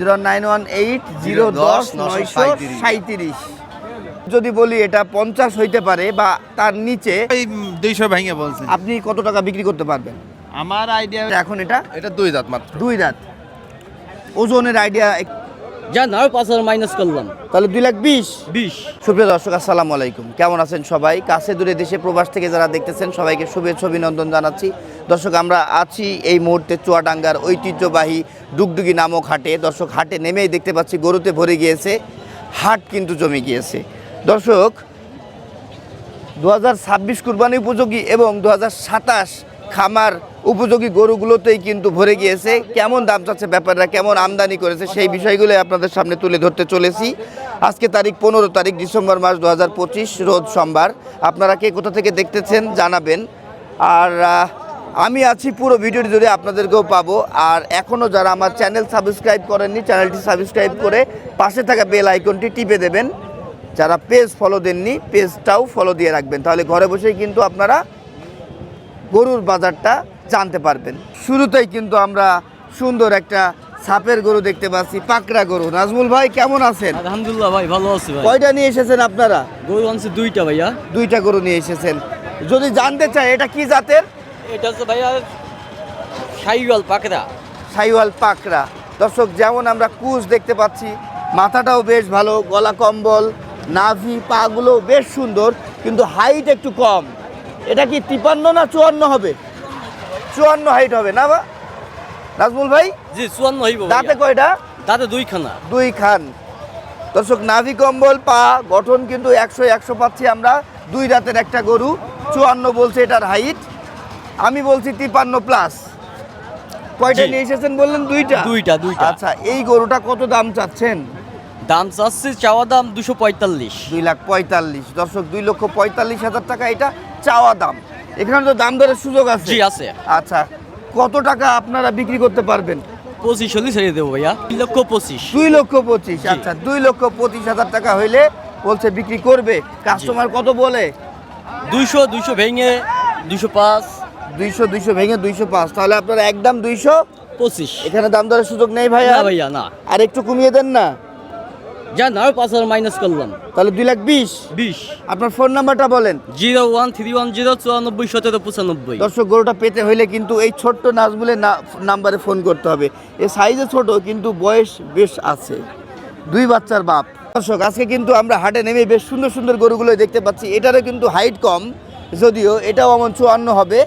0918-010-937। যদি বলি এটা 50 হইতে পারে বা তার নিচে, 200 ভেঙে বলছেন। আপনি কত টাকা বিক্রি করতে পারবেন? আমার আইডিয়া এখন এটা 2 দাঁত মাত্র। 2 দাঁত। ওজনের আইডিয়া যা নাও 5,000 মাইনাস করলাম, তাহলে 2,20,000। 20। সুপ্রিয় দর্শক, আসসালামু আলাইকুম। কেমন আছেন সবাই? কাছে দূরে দেশে প্রবাস থেকে যারা দেখতেছেন সবাইকে শুভেচ্ছা অভিনন্দন জানাচ্ছি। দর্শক, আমরা আছি এই মুহূর্তে চুয়াডাঙ্গার ঐতিহ্যবাহী ডুগডুগি নামক হাটে। দর্শক, হাটে নেমেই দেখতে পাচ্ছি গরুতে ভরে গিয়েছে, হাট কিন্তু জমে গিয়েছে। দর্শক, 2026 কুরবানি উপযোগী এবং 2027 খামার উপযোগী গরুগুলোতেই কিন্তু ভরে গিয়েছে। কেমন দাম চাচ্ছে ব্যাপাররা, কেমন আমদানি করেছে, সেই বিষয়গুলো আপনাদের সামনে তুলে ধরতে চলেছি। আজকে তারিখ 15 তারিখ ডিসেম্বর মাস 2025, রোজ সোমবার। আপনারা কে কোথা থেকে দেখতেছেন জানাবেন। আর আমি আছি পুরো ভিডিওটি জুড়ে, আপনাদেরকেও পাবো। আর এখনও যারা আমার চ্যানেল সাবস্ক্রাইব করেননি, চ্যানেলটি সাবস্ক্রাইব করে পাশে থাকা বেল আইকনটি টিপে দেবেন। যারা পেজ ফলো দেননি, পেজটাও ফলো দিয়ে রাখবেন, তাহলে ঘরে বসেই কিন্তু আপনারা গরুর বাজারটা জানতে পারবেন। শুরুতেই কিন্তু আমরা সুন্দর একটা ছাপের গরু দেখতে পাচ্ছি, পাকড়া গরু। নাজমুল ভাই, কেমন আছেন? আলহামদুলিল্লাহ ভাই, ভালো আছি ভাই। কয়টা নিয়ে এসেছেন আপনারা? গরু আনছে 2টা ভাইয়া। 2টা গরু নিয়ে এসেছেন। যদি জানতে চাই এটা কি জাতের? এটা হচ্ছে ভাইয়া শাইওয়াল পাকড়া। শাইওয়াল পাকড়া। দর্শক, যেমন আমরা কুচ দেখতে পাচ্ছি, মাথাটাও বেশ ভালো, গলা কম্বল, নাভি, পাগুলো বেশ সুন্দর, কিন্তু হাইট একটু কম। এটা কি 53 না 54 হবে? 54 হাইট হবে না বা নাজমুল ভাই? জি 54 হইব। দাঁতে কয়টা? দাঁতে 2 খানা। 2 খান। দর্শক, নাভি কম্বল, পা গঠন কিন্তু 100 পাচ্ছি আমরা। 2 দাঁতের একটা গরু, 54 বলছে এটার হাইট, আমি বলছি 53 প্লাস। কয়টা নিয়ে এসেছেন বললেন? 2টা। 2টা। আচ্ছা, এই গরুটা কত দাম চাচ্ছেন? দাম চাচ্ছে, চাওয়া দাম 245। 2,45,000। দর্শক, 2,45,000 টাকা এটা চাওয়া দাম। এখানে তো দাম দরের সুযোগ আছে? জি আছে। আচ্ছা, কত টাকা আপনারা বিক্রি করতে পারবেন? 25 হলে ছেড়ে দেবো ভাইয়া। 2,25,000। 2,25,000। আচ্ছা, 2,25,000 টাকা হইলে বলছে বিক্রি করবে। কাস্টমার কত বলে? 200 ভেঙে 205। 200 ভেঙে 205। তাহলে আপনারা একদম 225। 25। এখানে দাম দরের সুযোগ নেই ভাই? না ভাইয়া, না। আর একটু কমিয়ে দেন না? যা নাও 5,000 মাইনাস করলাম, তাহলে 2,20,000। 20। আপনার ফোন নাম্বারটা বলেন। 01310941795। দর্শক, গরুটা পেতে হইলে কিন্তু এই ছোট্ট নাজমুলের নাম্বারে ফোন করতে হবে। এ সাইজে ছোট, কিন্তু বয়স বেশ আছে, 2 বাচ্চার বাপ। দর্শক, আজকে কিন্তু আমরা হাটে নেমে বেশ সুন্দর সুন্দর গরুগুলো দেখতে পাচ্ছি। এটারও কিন্তু হাইট কম, যদিও এটাও এমন 54 হবে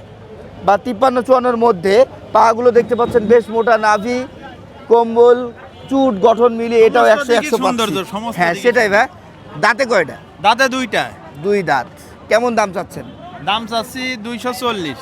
বা 53-54-র মধ্যে। পাগুলো দেখতে পাচ্ছেন বেশ মোটা, নাভি কম্বল চুট গঠন মিলিয়ে এটাও 100 পাচ্ছি। হ্যাঁ, সেটাই ভাই। দাঁতে কয়টা? দাঁতে 2টা। 2 দাঁত। কেমন দাম চাচ্ছেন? দাম চাচ্ছি 240।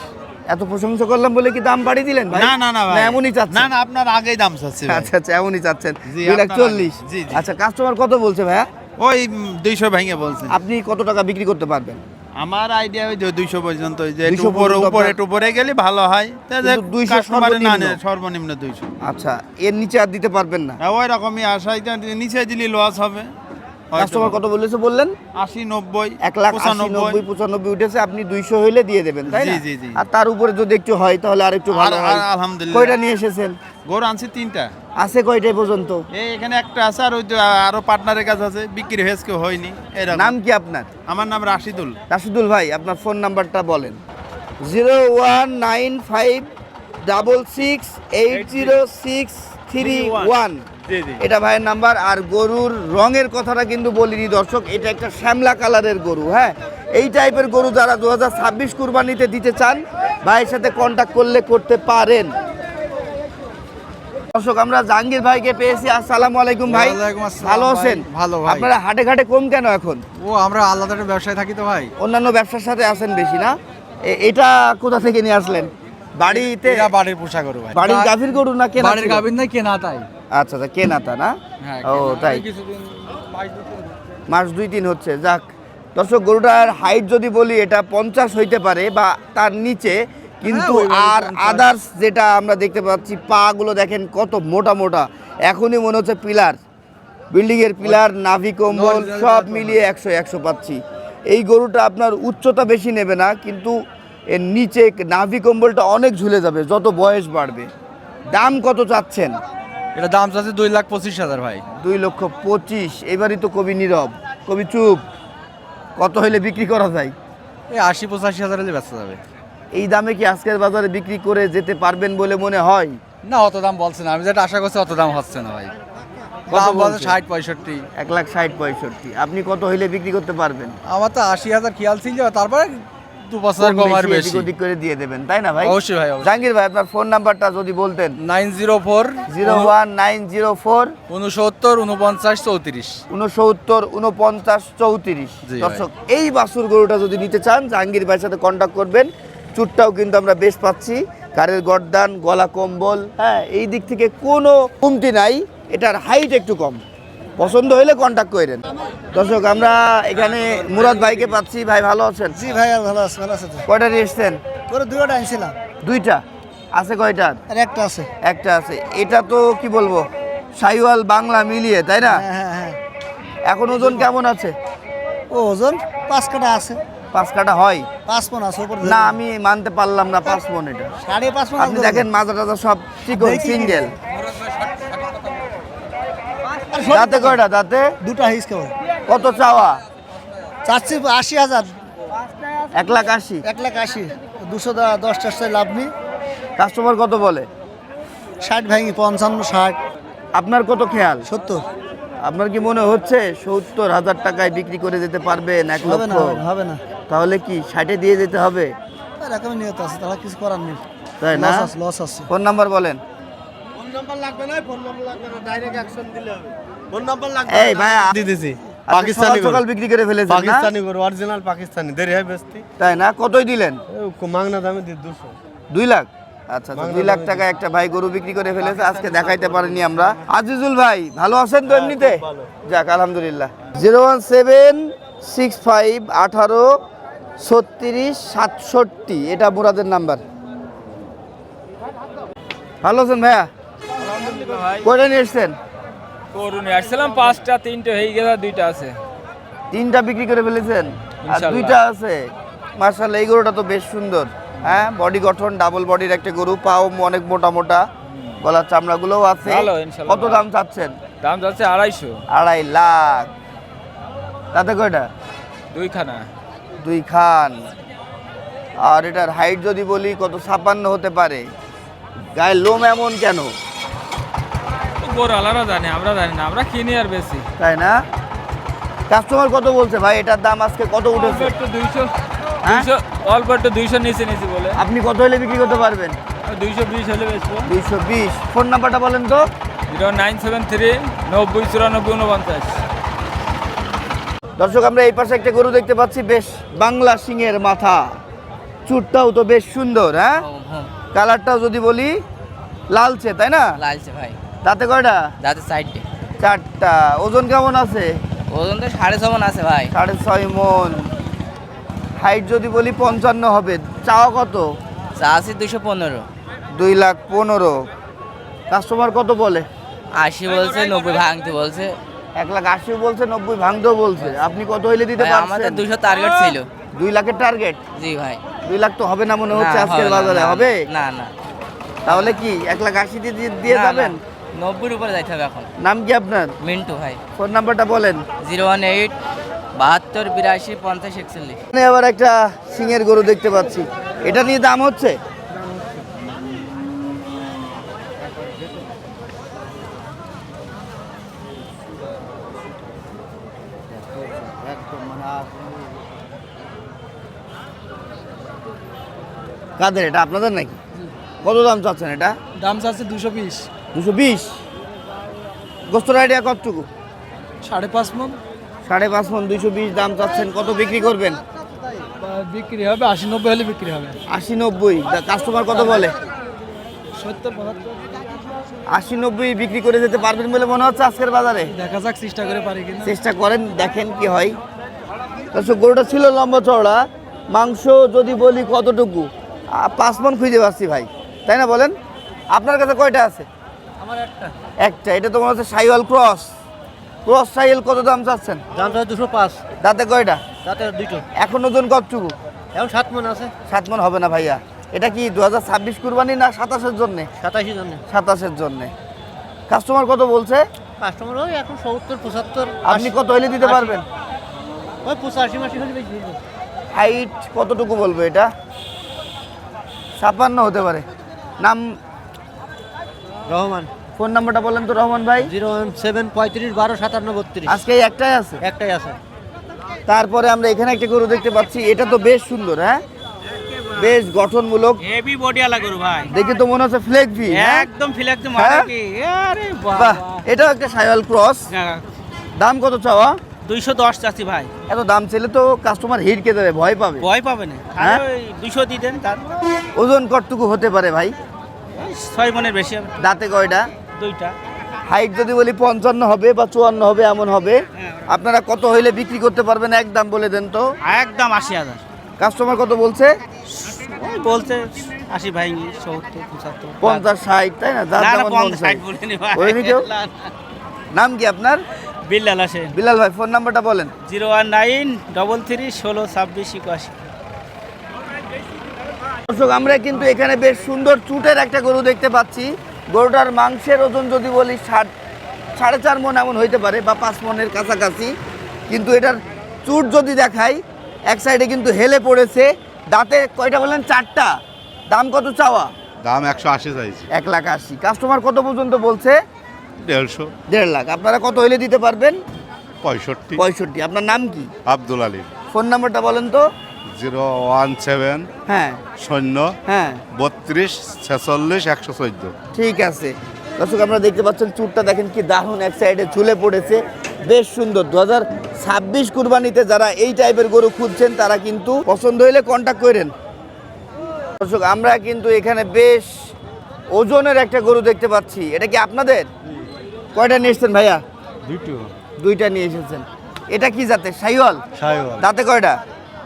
এত প্রশংসা করলাম বলে কি দাম বাড়িয়ে দিলেন ভাই? না ভাই, এমনই চাচ্ছেন? না আপনার আগেই দাম চাচ্ছি ভাই। আচ্ছা, এমনই চাচ্ছেন। জি, 2,40,000। জি। আচ্ছা, কাস্টমার কত বলছে ভাইয়া? ওই 200 ভেঙে বলছেন। আপনি কত টাকা বিক্রি করতে পারবেন? আমার আইডিয়া ওই 200 পর্যন্ত, ওই যে 200 উপরে গেলে ভালো হয়। কিন্তু 200 কাস্টমারের না সর্বনিম্ন। সর্বনিম্ন 200। আচ্ছা, এর নিচে আর দিতে পারবেন না? ওই রকমই আশা, নিচে দিলে লস হবে। কাস্টমার কত বলেছে বললেন? 80, 90, 1,80,90,95 উঠেছে। আপনি 200 হইলে দিয়ে দেবেন, তাই না? জি। আর তার উপরে যদি একটু হয় তাহলে আর একটু ভালো হয়। আলহামদুলিল্লাহ। কয়টা নিয়ে এসেছেন? গরু আনছি 3টা। আছে কয়টায় পর্যন্ত? এখানে একটা আছে, আর ওই যে আরো পার্টনারের কাছে আছে, বিক্রি হয়েছে কেউ হয়নি। এরকম। নাম কি আপনার? আমার নাম রাশিদুল। রাশিদুল ভাই, আপনার ফোন নাম্বারটা বলেন। 01956680631। এটা ভাইয়ের নাম্বার। আর গরুর রঙের কথাটা কিন্তু বলিনি দর্শক, এটা একটা শ্যামলা কালারের গরু। হ্যাঁ, এই টাইপের গরু যারা 2026 কুরবানিতে দিতে চান, ভাইয়ের সাথে কন্ট্যাক্ট করলে করতে পারেন। দর্শক, আমরা জাহাঙ্গীর ভাইকে পেয়েছি। আসসালামু আলাইকুম ভাই। ওয়ালাইকুম আসসালাম ভালো আছেন? ভাই, ভালো ভাই। আপনারা হাটে ঘাটে কম কেন এখন? আমরা আলাদা একটা ব্যবসায় থাকি তো ভাই। অন্যান্য ব্যবসার সাথে আছেন বেশি না? এটা কোথা থেকে নিয়ে আসলেন? বাড়িতে? এরা বাড়ির পোষা গরু ভাই। বাড়ির গাভীর গরু না কেনা? বাড়ির গাভীর নাই, কেনা তাই। আচ্ছা, কেনা তা না? হ্যাঁ, ও কেনা। তাই। এই কিছুদিন মাস 2-3 হচ্ছে। যাক দর্শক, গরুটার হাইট যদি বলি এটা 50 হইতে পারে বা তার নিচে, কিন্তু হ্যাঁ, ওই আর 50। আদার্স যেটা আমরা দেখতে পাচ্ছি, পা গুলো দেখেন কত মোটা মোটা। এখনই মনে হচ্ছে পিলার, বিল্ডিং এর পিলার, নাভি কম্বল সব মিলিয়ে 100 পাচ্ছি। এই গরুটা আপনার উচ্চতা বেশি নেবে না, কিন্তু এর নিচে নাভি কম্বলটা অনেক ঝুলে যাবে যত বয়স বাড়বে। দাম কত চাচ্ছেন? এটা দাম চাচ্ছে 2,25,000 ভাই। 2,25,000। এবারই তো কবি নীরব, কবি চুপ। কত হইলে বিক্রি করা যায়? এই 80-85,000 হলে বেচা যাবে। এই দামে কি আজকের বাজারে বিক্রি করে যেতে পারবেন বলে মনে হয়? না, অত দাম বলছে না, আমি যেটা আশা করছি অত দাম হচ্ছে না ভাই। কত দাম বলছে বলছে? 60-65। 1,60,65,000। আপনি কত হইলে বিক্রি করতে পারবেন? আমার তো 80,000 খেয়াল ছিল, তারপরে 2,000 কম আর বেশি বেশি। এদিক ওদিক করে দিয়ে দেবেন, তাই না ভাই? অবশ্যই ভাই, অবশ্যই। জাহাঙ্গীর ভাই, আপনার ফোন নাম্বারটা যদি বলতেন। 904 01904 69 49 34। 69 49 34। জি ভাই। দর্শক, এই বাছুর গরুটা যদি নিতে চান জাহাঙ্গীর ভাইয়ের সাথে কন্ট্যাক্ট করবেন। চুটটাও কিন্তু আমরা বেশ পাচ্ছি, কারের গর্দান, গলা কম্বল, হ্যাঁ, এই দিক থেকে কোনো কমতি নাই। এটার হাইট একটু কম। পছন্দ হলে কন্ট্যাক্ট করেন। দর্শক, আমরা এখানে মুরাদ ভাইকে পাচ্ছি। ভাই ভালো আছেন? জি ভাই, আর ভালো আছে, ভালো আছে তো। কয়টা নিয়ে এসছেন? তোর দুটোটা আনছিলাম, দুইটা আছে। কয়টা? আর একটা আছে। একটা আছে। এটা তো কি বলবো, সাইওয়াল বাংলা মিলিয়ে, তাই না? হ্যাঁ হ্যাঁ হ্যাঁ। এখন ওজন কেমন আছে? ও ওজন 5 কাটা আছে, 5 কাটা হয় 5 মণ আছে উপর। না, আমি মানতে পারলাম না 5 মণ। এটা 5.5 মণ। আপনি দেখেন মাজা টাজা সব চিকন, দেখি। সিঙ্গেল। দাঁতে কয়টা? দাঁতে দুটা হিস কেবল। কত চাওয়া? চাচ্ছি 80,000। 1,80,000। 1,80,000। 210 টাকা লাভ নেই। কাস্টমার কত বলে? 60 ভাঙি, 55, 60, আপনার কত খেয়াল? 70। আপনার কি মনে হচ্ছে 70,000 টাকায় বিক্রি করে যেতে পারবেন? 1 হবে না, লক্ষ? হবে না। তাহলে কি 60-এ দিয়ে যেতে হবে? এরকম নিয়ত আছে, তাহলে কিছু করার নেই। তাই না? লস আছে। ফোন নাম্বার বলেন। এই ভাইয়া, দিতেছি আজকে পাকিস্তানি সকাল সকাল বিক্রি করে ফেলেছেন না? পাকিস্তানি গরু অরিজিনাল পাকিস্তানি দেরি হয় বেচতে তাই না? কতই দিলেন? মাংনা দামে দি 200 2 লাখ। আচ্ছা, 2 লাখ টাকা একটা ভাই গরু বিক্রি করে ফেলেছে। আজকে দেখাইতে পারিনি আমরা। আজিজুল ভাই ভালো আছেন তো এমনিতে? যাক, আলহামদুলিল্লাহ। 01765 18 36 67, এটা মুরাদের নাম্বার। ভালো আছেন ভাইয়া? কয়টা নিয়ে এসছেন? করুন আসছিলাম 5টা, 3টে হয়ে গেছে, 2টা আছে। 3টা বিক্রি করে ফেলেছেন আর ইনশাআল্লাহ। 2টা আছে। মাশাআল্লাহ, এই গরুটা তো বেশ সুন্দর। হ্যাঁ, বডি গঠন, ডাবল বডির একটা গরু, পাও অনেক মোটা মোটা, গলার চামড়াগুলোও আছে। ভালো, ইনশাআল্লাহ কত দাম চাচ্ছেন? দাম যাচ্ছে 250। 2.5 লাখ। তাতে কয়টা? 2খানা। 2 খান। আর এটার হাইট যদি বলি কত? 56 হতে পারে। গায়ের লোম এমন কেন? গরু আলাদা জানে, আমরা জানি না, আমরা কিনি আর বেশি। তাই না? কাস্টমার কত বলছে ভাই এটার দাম আজকে? কত উঠেছে? একটু 200, হ্যাঁ? 200 অল্প একটু 200 নিচে বলে। আপনি কত হলে বিক্রি করতে পারবেন? 220 হলে বেচবো। 220। ফোন নাম্বারটা বলেন তো। 0973 90 94 49। দর্শক, আমরা এই পাশে একটা গরু দেখতে পাচ্ছি, বেশ বাংলা সিংয়ের মাথা। চুটটাও তো বেশ সুন্দর, হ্যাঁ? কালারটাও যদি বলি লালচে, তাই না? লালছে ভাই, তাতে কয়টা? যাতে সাইডে 4টা। ওজন কেমন আছে? ওজন তো 6.5 মণ আছে ভাই। 6.5 মণ। হাইট যদি বলি 55 হবে। চাওয়া কত? চা আছে 215। 2,15,000। কাস্টমার কত বলে? 80 বলছে, 90 ভাঙতে বলছে। 1,80,000 বলছে, 90 ভাঙতেও বলছে। আপনি কত হইলে দিতে ভাই, আমাদের পারছেন? 200 টার্গেট ছিল। 2 লাখের টার্গেট? জি ভাই। 2 লাখ তো হবে না মনে হচ্ছে না, আজকের হবে না, বাজারে। না, হবে? না না, তাহলে কি 1,80,000 দিয়ে না, যাবেন? না, 90-র উপরে যাইতে হবে এখন। নাম কি আপনার? মিন্টু ভাই। ফোন নাম্বারটা বলেন। 018 72 82 50 41। এখানে আবার একটা সিংয়ের গরু দেখতে পাচ্ছি। এটা নিয়ে দাম হচ্ছে? কাদের এটা? আপনাদের নাকি? কত দাম চাচ্ছেন এটা? দাম চাচ্ছে 220। 220। গোস্তর আইডিয়া কতটুকু? 5.5 মণ 5.5 মণ। 220 দাম চাচ্ছেন। কত বিক্রি করবেন? বিক্রি হবে, 80-90 হলে বিক্রি হবে। 80-90। কাস্টমার কত বলে? 70-75 80-90 বিক্রি করে যেতে পারবেন বলে মনে হচ্ছে আজকের বাজারে? দেখা যাক, চেষ্টা করে পারি কিনা। চেষ্টা করেন, দেখেন কি হয়। দর্শক, গরুটা ছিল লম্বা চওড়া। মাংস যদি বলি কতটুকু? 5 মণ খুঁজে পাচ্ছি ভাই, তাই না? বলেন, আপনার কাছে কয়টা আছে? আমার একটা। একটা। এটা তো মনে হচ্ছে সাইওয়াল ক্রস। ক্রস সাইওয়াল কত দাম চাচ্ছেন? দাম তো 205। দাঁতে কয়টা? তাতে দুটো। এখন ওজন কতটুকু? এখন 7 মণ আছে। 7 মণ হবে না ভাইয়া। এটা কি 2026 কুরবানি না 27-এর জন্যে? 87 জন্য। 27-এর জন্যে। কাস্টমার কত বলছে? কাস্টমার ওই এখন 70 75। আপনি কত হইলে দিতে পারবেন? ওই 85 মাসি হলে বেশি দিবো। হাইট কতটুকু বলবো এটা? 56 হতে পারে। নাম, রহমান ফোন নাম্বারটা বলেন তো রহমান ভাই। 017 35 12 57 32। আজকে এই একটাই আছে। একটাই আছে। তারপরে আমরা এখানে একটা গরু দেখতে পাচ্ছি, এটা তো বেশ সুন্দর, হ্যাঁ বেশ গঠনমূলক, হেভি বডি আলা গরু ভাই, দেখে তো মনে হচ্ছে ফ্লেক ভি। একদম ফিলাক্তে হ্যাঁ? মারা কি, আরে বাহ, বাহ, এটাও একটা সাইওয়াল ক্রস। দাম কত চাওয়া? 210 চাচ্ছি ভাই। এত দাম ছেলে তো কাস্টমার হিড়কে দেবে, ভয় পাবে। ভয় পাবে না, হ্যাঁ? আরে ওই 200 দিয়ে দেন, তার ওজন কতটুকু হতে পারে ভাই? 6 মনের বেশি হবে। দাঁতে কয়টা? দুইটা। হাইট যদি বলি 55 হবে বা 54 হবে এমন হবে। আপনারা কত হইলে বিক্রি করতে পারবেন, এক দাম বলে দেন তো। একদম 80,000। কাস্টমার কত বলছে? ওই বলছে 80 ভাই, 70 75 50 60, তাই না? যার না না যেমন মন 50 চায়। 60 বলে নি ভাই। বলেনি কেউ? না, না। নাম কি আপনার? বিল্লাল আসেন। বিলাল ভাই, ফোন নাম্বারটা বলেন। 019 33 16 26 81। দর্শক, আমরা কিন্তু এখানে বেশ সুন্দর চুটের একটা গরু দেখতে পাচ্ছি। গরুটার মাংসের ওজন যদি বলি 4.5 মণ এমন হইতে পারে বা 5 মণের কাছাকাছি, কিন্তু এটার চুট যদি দেখাই, এক সাইডে কিন্তু হেলে পড়েছে। দাঁতে কয়টা বললেন? 4টা। দাম কত চাওয়া? দাম 180 চাইছি। 1,80,000। কাস্টমার কত পর্যন্ত বলছে? 150। 1.5 লাখ। আপনারা কত হইলে দিতে পারবেন? 65। 65। আপনার নাম কি? আব্দুল আলী। ফোন নাম্বারটা বলেন তো। 017 হ্যাঁ 0 হ্যাঁ 32 46 114। ঠিক আছে। দর্শক, আমরা দেখতে পাচ্ছেন চুটটা দেখেন কি দারুণ, এক সাইডে ঝুলে পড়েছে, বেশ সুন্দর। 2026 কুরবানিতে যারা এই টাইপের গরু খুঁজছেন তারা কিন্তু পছন্দ হইলে কন্ট্যাক্ট করেন। দর্শক, আমরা কিন্তু এখানে বেশ ওজনের একটা গরু দেখতে পাচ্ছি। এটা কি আপনাদের? কয়টা নিয়ে এসেছেন ভাইয়া? দুইটা নিয়ে এসেছেন। এটা কি জাতের? শাহিওয়াল? সাইওয়াল দাঁতে কয়টা?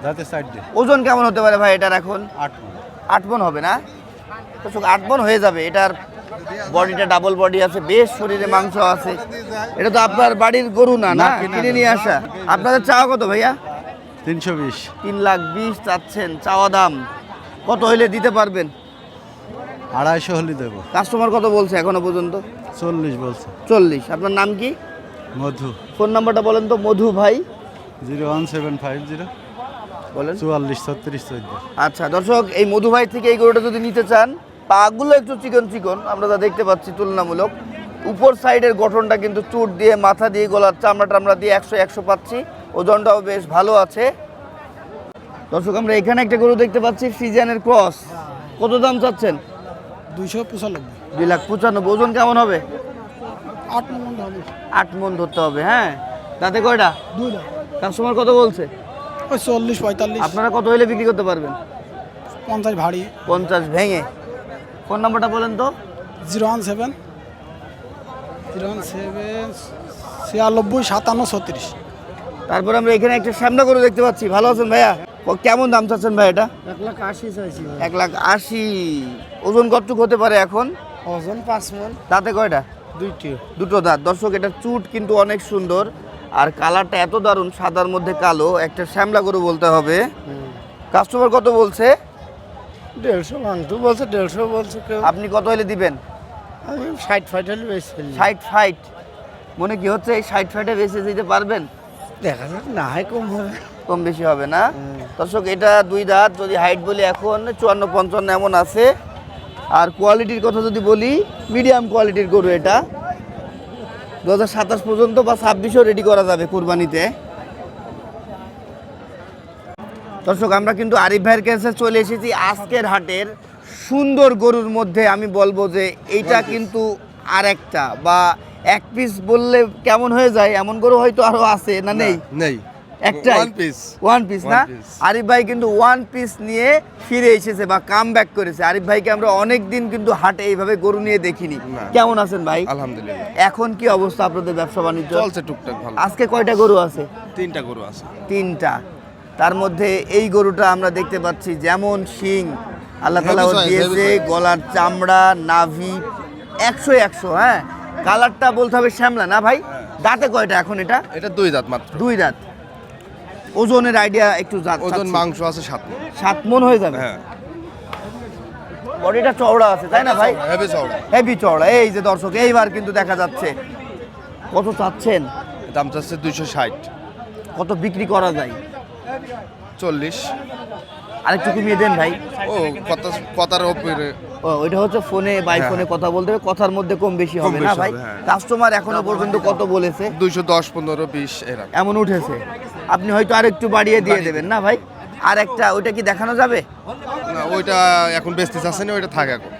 দাঁতে সাইড দে ওজন কেমন হতে পারে ভাই এটার এখন? 8 মণ। 8 মণ হবে না? দর্শক, 8 মণ হয়ে যাবে। এটার বডিটা ডাবল বডি আছে, বেশ শরীরে মাংস আছে। এটা তো আপনার বাড়ির গরু না, না কিনে নিয়ে আসা? আপনাদের চাওয়া কত ভাইয়া? 320। 3,20,000 চাচ্ছেন চাওয়া দাম। কত হইলে দিতে পারবেন? 250 হলে দেবো। কাস্টমার কত বলছে এখনো পর্যন্ত? 40 বলছে। 40। আপনার নাম কি? মধু। ফোন নাম্বারটা বলেন তো মধু ভাই। 01750 বলেন। 44 36 14। আচ্ছা দর্শক, এই মধু ভাই থেকে এই গরুটা যদি নিতে চান, পাগুলো একটু চিকন চিকন আমরা যা দেখতে পাচ্ছি তুলনামূলক। উপর সাইডের গঠনটা কিন্তু চুট দিয়ে, মাথা দিয়ে, গলার চামড়া টামড়া দিয়ে 100 পাচ্ছি। ওজনটাও বেশ ভালো আছে। দর্শক, আমরা এখানে একটা গরু দেখতে পাচ্ছি, ফ্রিজিয়ানের ক্রস। কত দাম চাচ্ছেন? 295। 2,95,000। ওজন কেমন হবে? 8 মণ হবে। 8 মণ ধরতে হবে। হ্যাঁ, তাতে কয়টা? 2 লাখ। কাস্টমার কত বলছে? ওই 40 45। আপনারা কত হইলে বিক্রি করতে পারবেন? 50 ভারী। 50 ভেঙে। ফোন নাম্বারটা বলেন তো। 017 96 57 36। তারপরে আমরা এখানে একটা শ্যামলা গরু দেখতে পাচ্ছি। ভালো আছেন ভাইয়া? কেমন দাম চাচ্ছেন ভাই এটা? 1,80,000 চাইছি। 1,80,000। ওজন কতটুকু হতে পারে এখন? ওজন 5 মণ। দাঁতে কয়টা? দুটো। দাঁত। দর্শক, এটা চুট কিন্তু অনেক সুন্দর, আর কালারটা এত দারুণ, সাদার মধ্যে কালো, একটা শ্যামলা গরু বলতে হবে। কাস্টমার কত বলছে? 150 ভাঙতে বলছে, 150 বলছে কেউ। আপনি কত হলে দিবেন? আমি 60 হলে বেশি ফেলি। 60 মনে কি হচ্ছে এই 60 বেঁচে দিতে পারবেন? দেখা যাক, না হয় কম হবে। কম বেশি হবে না? দর্শক, এটা 2 দাঁত। যদি হাইট বলি এখন 54-55 এমন আছে। আর কোয়ালিটির কথা যদি বলি, মিডিয়াম কোয়ালিটির গরু এটা। 2027 পর্যন্ত বা 26ও রেডি করা যাবে কুরবানিতে। দর্শক, আমরা কিন্তু আরিফ ভাইয়ের কাছে চলে এসেছি আজকের হাটের সুন্দর গরুর মধ্যে। আমি বলবো যে এইটা কিন্তু আর একটা বা এক পিস বললে কেমন হয়ে যায়, এমন গরু হয়তো আরো আছে না? নেই, নেই। একটা ওয়ান পিস না? আরিফ ভাই কিন্তু ওয়ান পিস নিয়ে ফিরে এসেছে বা কাম ব্যাক করেছে। আরিফ ভাইকে আমরা অনেক দিন কিন্তু হাটে এইভাবে গরু নিয়ে দেখিনি। কেমন আছেন ভাই? আলহামদুলিল্লাহ। এখন কি অবস্থা আপনাদের ব্যবসা বাণিজ্য? চলছে টুকটাক ভালো। আজকে কয়টা গরু আছে? 3টা গরু আছে। 3টা। তার মধ্যে এই গরুটা আমরা দেখতে পাচ্ছি, যেমন শিং আল্লাহ তাআলা দিয়েছে, গলার চামড়া, নাভি 100। হ্যাঁ, কালারটা বলতে হবে শ্যামলা না ভাই? দাঁতে কয়টা এখন এটা? এটা 2 দাঁত মাত্র। 2 দাঁত। ওজনের আইডিয়া একটু ওজন মাংস আছে 7 মণ। 7 মণ হয়ে যাবে। হ্যাঁ। বডিটা চওড়া আছে তাই না ভাই? হেভি চওড়া। হেভি চওড়া। এই যে দর্শক এইবার কিন্তু দেখা যাচ্ছে। কত চাচ্ছেন? দাম চাচ্ছে 260। কত বিক্রি করা যায়? 40। আরেকটু কমিয়ে দেন ভাই। ও কথার উপরে ও ওইটা হচ্ছে ফোনে বাই ফোনে কথা বলতে হবে, কথার মধ্যে কম বেশি হবে না বেশি ভাই? হবে, হ্যাঁ। কাস্টমার এখনো পর্যন্ত কত বলেছে? 210, 15, 20 এরকম। এমন উঠেছে। আপনি হয়তো আরেকটু বাড়িয়ে দিয়ে দেবেন না ভাই? আর একটা ওইটা কি দেখানো যাবে? না ওইটা এখন বেচতে চাচ্ছে না, ওইটা থাক এখন।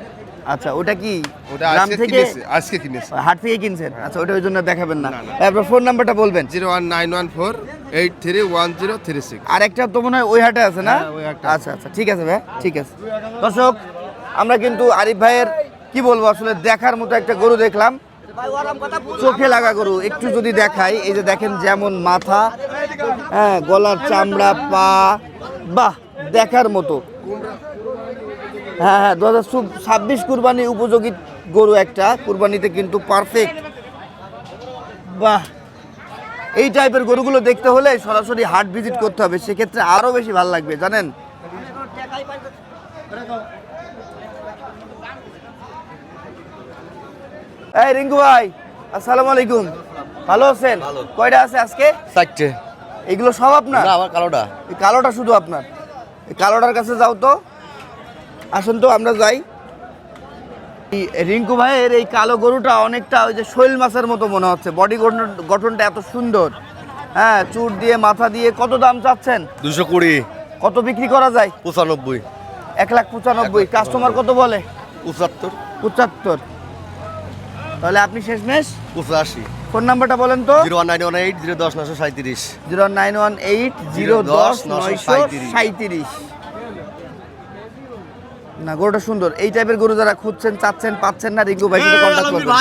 আচ্ছা ওটা কি ওটা গ্রাম আজকে থেকে কিনেছি, আজকে কিনেছি। হাট থেকে কিনছেন? আচ্ছা ওটা ওই জন্য দেখাবেন না। এরপর ফোন নাম্বারটা বলবেন। 01914831036। আর একটা তো মনে হয় ওই হাটে আছে না? হ্যাঁ, ওই হাটে আচ্ছা আচ্ছা ঠিক আছে ভাই, ঠিক আছে। দর্শক আমরা কিন্তু আরিফ ভাইয়ের কি বলবো আসলে দেখার মতো একটা গরু দেখলাম, চোখে লাগা গরু। একটু যদি দেখাই, এই যে দেখেন যেমন মাথা, হ্যাঁ গলার চামড়া, পা, বাহ দেখার মতো। হ্যাঁ হ্যাঁ 2026 কুরবানি উপযোগী গরু একটা, কুরবানিতে কিন্তু পারফেক্ট। বাহ, এই টাইপের গরুগুলো দেখতে হলে সরাসরি হাট ভিজিট করতে হবে, সেক্ষেত্রে আরো বেশি ভালো লাগবে জানেন। এই রিঙ্কু ভাই আসসালামু আলাইকুম, ভালো আছেন? কয়টা আছে আজকে? 4টে। এগুলো সব আপনার? না আমার কালোটা। এই কালোটা শুধু আপনার? এই কালোটার কাছে যাও তো, আসুন তো আমরা যাই। এই রিঙ্কু ভাইয়ের এই কালো গরুটা অনেকটা ওই যে শৈল মাছের মতো মনে হচ্ছে, বডি গঠনটা এত সুন্দর। হ্যাঁ চুট দিয়ে মাথা দিয়ে। কত দাম চাচ্ছেন? 220। কত বিক্রি করা যায়? 95। 1,95,000। কাস্টমার কত বলে? 75। 75। তাহলে আপনি শেষমেশ 85। ফোন নাম্বারটা বলেন তো। 01918 010 937। 0918 010 937। না গরুটা সুন্দর। এই টাইপের গরু যারা খুঁজছেন, চাচ্ছেন, পাচ্ছেন না, রিঙ্কু ভাই সাথে কন্ট্যাক্ট করবেন।